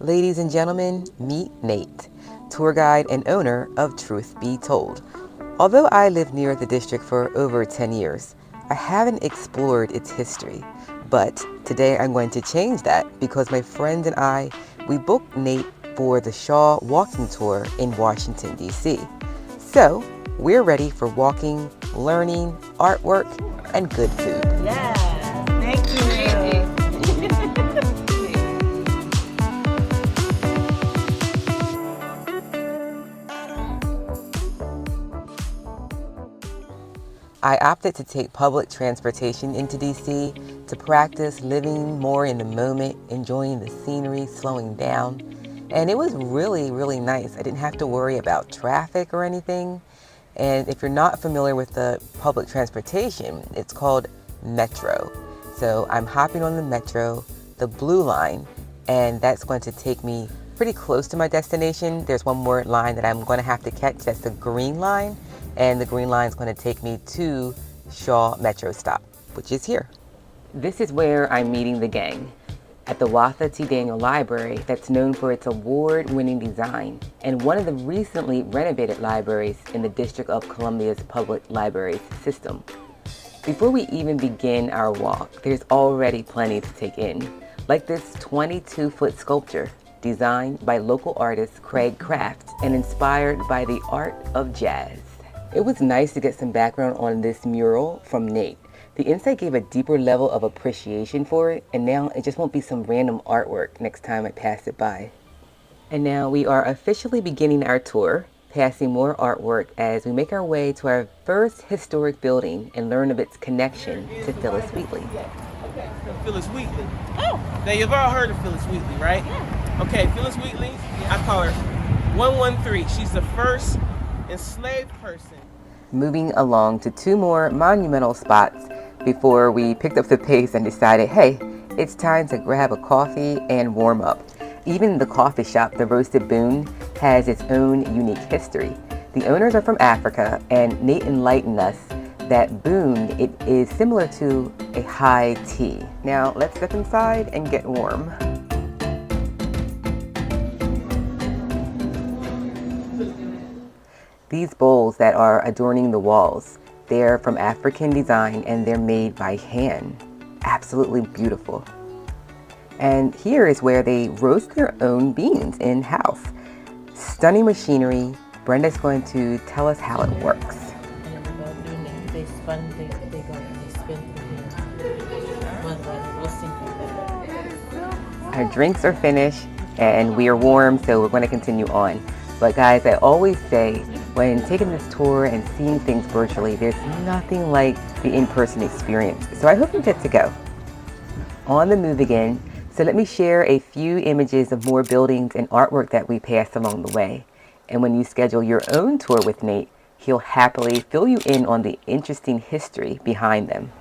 Ladies and gentlemen, meet Nate, tour guide and owner of Truth Be Told. Although I lived near the district for over 10 years, I haven't explored its history. But today I'm going to change that because my friend and we booked Nate for the Shaw Walking Tour in Washington, D.C. So we're ready for walking, learning, artwork, and good food. Yes, thank you. I opted to take public transportation into DC to practice living more in the moment, enjoying the scenery, slowing down. And it was really, really nice. I didn't have to worry about traffic or anything. And if you're not familiar with the public transportation, it's called Metro. So I'm hopping on the Metro, the blue line, and that's going to take me pretty close to my destination. There's one more line that I'm going to have to catch. That's the green line. And the green line is going to take me to Shaw Metro stop, which is here. This is where I'm meeting the gang at the Watha T. Daniel Library that's known for its award-winning design and one of the recently renovated libraries in the District of Columbia's public libraries system. Before we even begin our walk, there's already plenty to take in, like this 22-foot sculpture designed by local artist Craig Kraft and inspired by the art of jazz. It was nice to get some background on this mural from Nate. The inside gave a deeper level of appreciation for it, and now it just won't be some random artwork next time I pass it by. And now we are officially beginning our tour, passing more artwork as we make our way to our first historic building and learn of its connection to Phyllis Wheatley. Phyllis Wheatley. Oh! Now you've all heard of Phyllis Wheatley, right? Yeah. Okay, Phyllis Wheatley, I call her 113. She's the first enslaved person. Moving along to two more monumental spots before we picked up the pace and decided, hey, it's time to grab a coffee and warm up. Even the coffee shop, the Roasted Boon, has its own unique history. The owners are from Africa, and Nate enlightened us that boon, it is similar to a high tea. Now let's step inside and get warm. These bowls that are adorning the walls, they're from African design and they're made by hand. Absolutely beautiful. And here is where they roast their own beans in-house. Stunning machinery. Brenda's going to tell us how it works. They spin Our drinks are finished and we are warm, so we're going to continue on. But guys, I always say, when taking this tour and seeing things virtually, there's nothing like the in-person experience. So I hope you get to go. On the move again, so let me share a few images of more buildings and artwork that we passed along the way. And when you schedule your own tour with Nate, he'll happily fill you in on the interesting history behind them.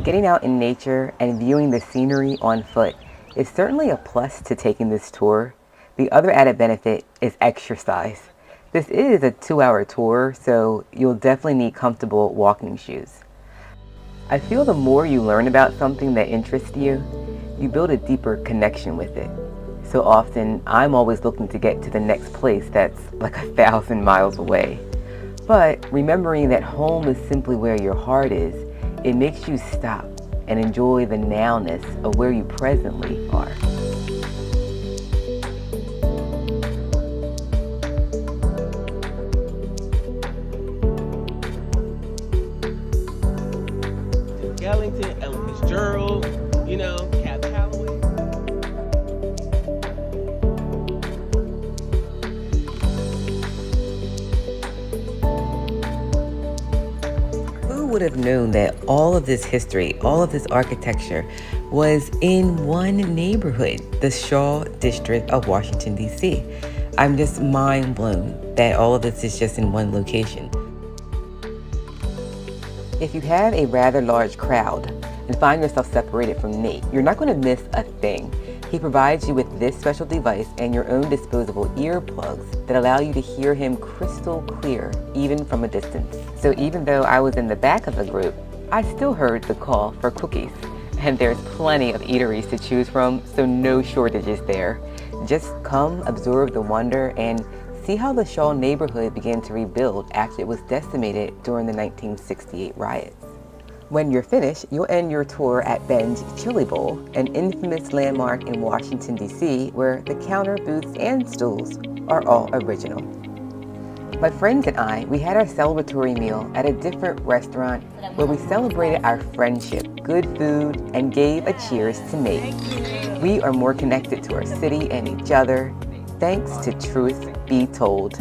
Getting out in nature and viewing the scenery on foot is certainly a plus to taking this tour. The other added benefit is exercise. This is a 2-hour tour, so you'll definitely need comfortable walking shoes. I feel the more you learn about something that interests you, you build a deeper connection with it. So often, I'm always looking to get to the next place that's like 1,000 miles away. But remembering that home is simply where your heart is, it makes you stop and enjoy the nowness of where you presently are. Ellington, Ella Fitzgerald, Cab Calloway. Who would have known that all of this history, all of this architecture was in one neighborhood, the Shaw District of Washington, D.C. I'm just mind blown that all of this is just in one location. If you have a rather large crowd and find yourself separated from Nate, you're not going to miss a thing. He provides you with this special device and your own disposable earplugs that allow you to hear him crystal clear, even from a distance. So even though I was in the back of the group, I still heard the call for cookies. And there's plenty of eateries to choose from, so no shortages there. Just come observe the wonder and see how the Shaw neighborhood began to rebuild after it was decimated during the 1968 riots. When you're finished, you'll end your tour at Ben's Chili Bowl, an infamous landmark in Washington, D.C., where the counter, booths, and stools are all original. My friends and I, we had our celebratory meal at a different restaurant where we celebrated our friendship, good food, and gave a cheers to me. We are more connected to our city and each other, thanks to Truth Be Told.